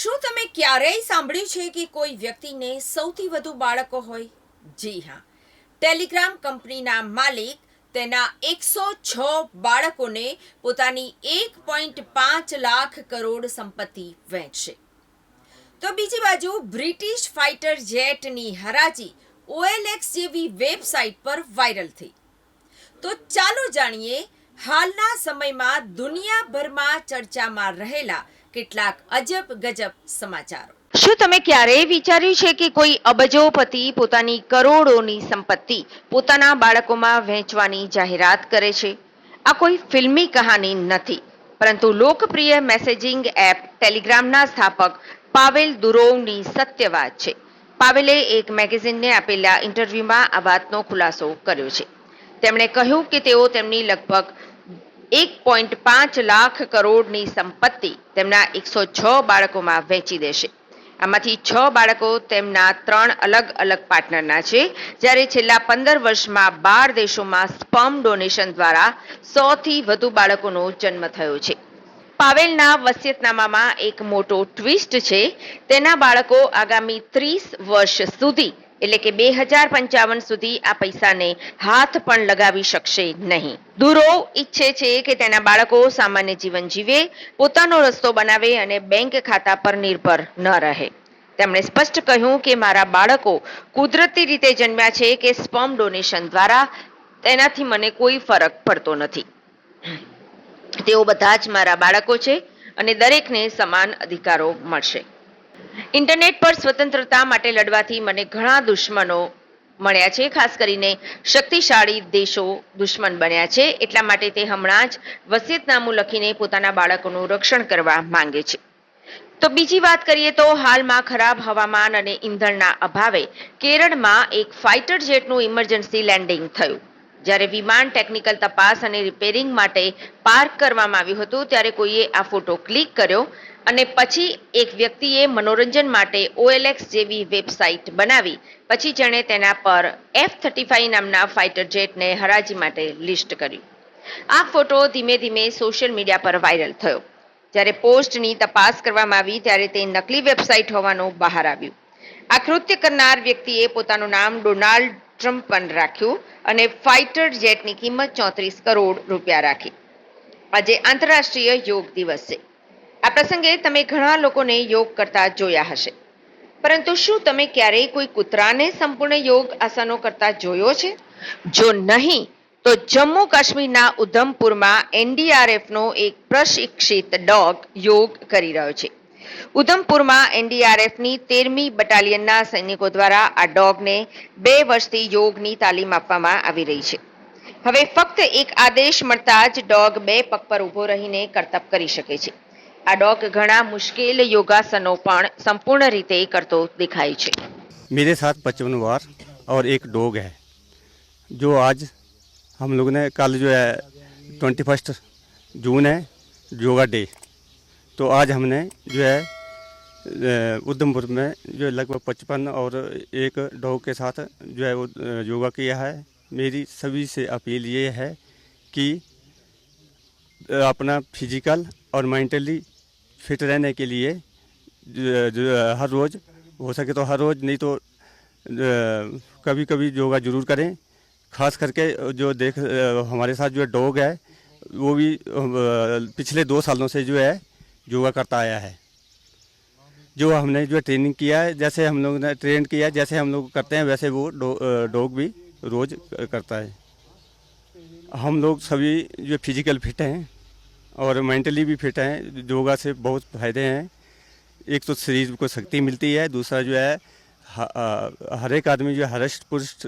શું તમે ક્યારેય સાંભળ્યું છે કે કોઈ વ્યક્તિને સૌથી વધુ બાળકો હોય? જી હા, ટેલિગ્રામ કંપનીના માલિક તેના 106 બાળકોને પોતાની 1.5 લાખ કરોડ સંપત્તિ વહેંચશે. તો બીજી બાજુ બ્રિટિશ ફાઇટર જેટની હરાજી OLX જેવી વેબસાઇટ પર વાયરલ થઈ. તો ચાલો જાણીએ હાલના સમયમાં દુનિયાભરમાં ચર્ચામાં રહેલા કેટલાક અજબ ગજબ સમાચારો. શું તમે ક્યારેય વિચાર્યું છે કે કોઈ અબજોપતિ પોતાની કરોડોની સંપત્તિ પોતાના બાળકોમાં વહેંચવાની જાહેરાત કરે છે? આ કોઈ ફિલ્મી કહાની નથી, પરંતુ લોકપ્રિય મેસેજિંગ એપ ટેલિગ્રામના સ્થાપક પાવેલ દુરોવની સત્ય વાત છે. પાવેલે એક મેગેઝિનને આપેલા ઇન્ટરવ્યુમાં આ વાતનો ખુલાસો કર્યો છે. તેમણે કહ્યું કે તેઓ તેમની લગભગ 1.5 લાખ કરોડની સંપત્તિ તેમના 106 બાળકોમાં વહેંચી દેશે. આમાંથી 6 બાળકો તેમના 3 અલગ અલગ પાર્ટનરના છે, જ્યારે છેલ્લા 15 વર્ષમાં 12 દેશોમાં સ્પર્મ ડોનેશન દ્વારા 100થી વધુ બાળકોનો જન્મ થયો છે. પાવેલના વસિયતનામામાં એક મોટો ટ્વિસ્ટ છે. તેના બાળકો આગામી 30 વર્ષ સુધી એટલે કે 2055 સુધી આ પૈસાને હાથ પણ લગાવી શકશે નહીં. દુરોવ ઈચ્છે છે કે તેના બાળકો સામાન્ય જીવન જીવે, પોતાનો રસ્તો બનાવે અને બેંક ખાતા પર નિર્ભર ન રહે. તેમણે સ્પષ્ટ કહ્યું કે મારા બાળકો કુદરતી રીતે જન્મ્યા છે કે સ્પર્મ ડોનેશન દ્વારા, તેનાથી મને કોઈ ફરક પડતો નથી. તેઓ બધા જ મારા બાળકો છે અને દરેકને સમાન અધિકારો મળશે. ઇન્ટરનેટ પર સ્વતંત્રતા માટે લડવાથી મને ઘણા દુશ્મનો મળ્યા છે. ખાસ કરીને શક્તિશાળી દેશો દુશ્મન બન્યા છે. એટલા માટે તે હમણાં જ વસિયતનામું લખીને પોતાના બાળકોનું રક્ષણ કરવા માંગે છે. તો બીજી વાત કરીએ તો હાલમાં ખરાબ હવામાન અને ઈંધણના અભાવે કેરળમાં એક ફાઇટર જેટનું ઇમરજન્સી લેન્ડિંગ થયું. જ્યારે વિમાન ટેકનિકલ તપાસ અને રિપેરિંગ માટે પાર્ક કરવામાં આવ્યું હતું, ત્યારે કોઈએ આ ફોટો ક્લિક કર્યો અને પછી એક વ્યક્તિએ મનોરંજન માટે OLX જેવી વેબસાઇટ બનાવી. પછી જેણે તેના પર F-35 નામના ફાઇટર જેટને હરાજી માટે લિસ્ટ કર્યું. આ ફોટો ધીમે ધીમે સોશિયલ મીડિયા પર વાયરલ થયો. જ્યારે પોસ્ટની તપાસ કરવામાં આવી ત્યારે તે નકલી વેબસાઇટ હોવાનું બહાર આવ્યું. આ કૃત્ય કરનાર વ્યક્તિએ પોતાનું નામ ડોનાલ્ડ ટ્રમ્પ પણ રાખ્યું અને ફાઇટર જેટની કિંમત 34 કરોડ રૂપિયા રાખી. આજે આંતરરાષ્ટ્રીય યોગ દિવસ છે. આ પ્રસંગે તમે ઘણા લોકોને યોગ કરતા જોયા હશે, પરંતુ શું તમે ક્યારેય કોઈ કૂતરાને સંપૂર્ણ યોગ આસનો કરતા જોયો છે? જો નહીં, તો જમ્મુ કાશ્મીરના ઉધમપુરમાં NDRFનો એક પ્રશિક્ષિત ડોગ યોગ કરી રહ્યો છે. ઉધમપુરમાં NDRFની 13મી બટાલિયનના સૈનિકો દ્વારા આ ડોગને 2 વર્ષથી યોગની તાલીમ આપવામાં આવી રહી છે. હવે ફક્ત એક આદેશ મળતા જ ડોગ 2 પગ પર ઊભો રહીને કરતબ કરી શકે છે. આ ડોગ ઘણા મુશ્કેલ યોગાસનો પણ સંપૂર્ણ રીતે કરતો દેખાય છે. मेरे साथ 55 बार और एक डॉग है, जो आज हम लोग ने कल जो है 21 जून है योगा डे, तो आज हमने जो है उधमपुर में जो लगभग 55 और एक डॉग के साथ जो है वो योगा किया है. मेरी सभी से अपील ये है कि अपना फिजिकल और मेंटली फिट रहने के लिए जो हर रोज़ हो सके तो हर रोज़, नहीं तो कभी कभी योगा जरूर करें. खास करके जो हमारे साथ जो डॉग है वो भी पिछले 2 सालों से जो है योगा करता आया है. जो हमने जो ट्रेनिंग किया है, जैसे हम लोग ने ट्रेन किया है, जैसे हम लोग करते हैं वैसे वो डॉग भी रोज़ करता है. हम लोग सभी जो फिजिकल फिट हैं और मेंटली भी फिट हैं. योगा से बहुत फ़ायदे हैं. एक तो शरीर को शक्ति मिलती है, दूसरा जो है हर एक आदमी जो हृष्ट पुष्ट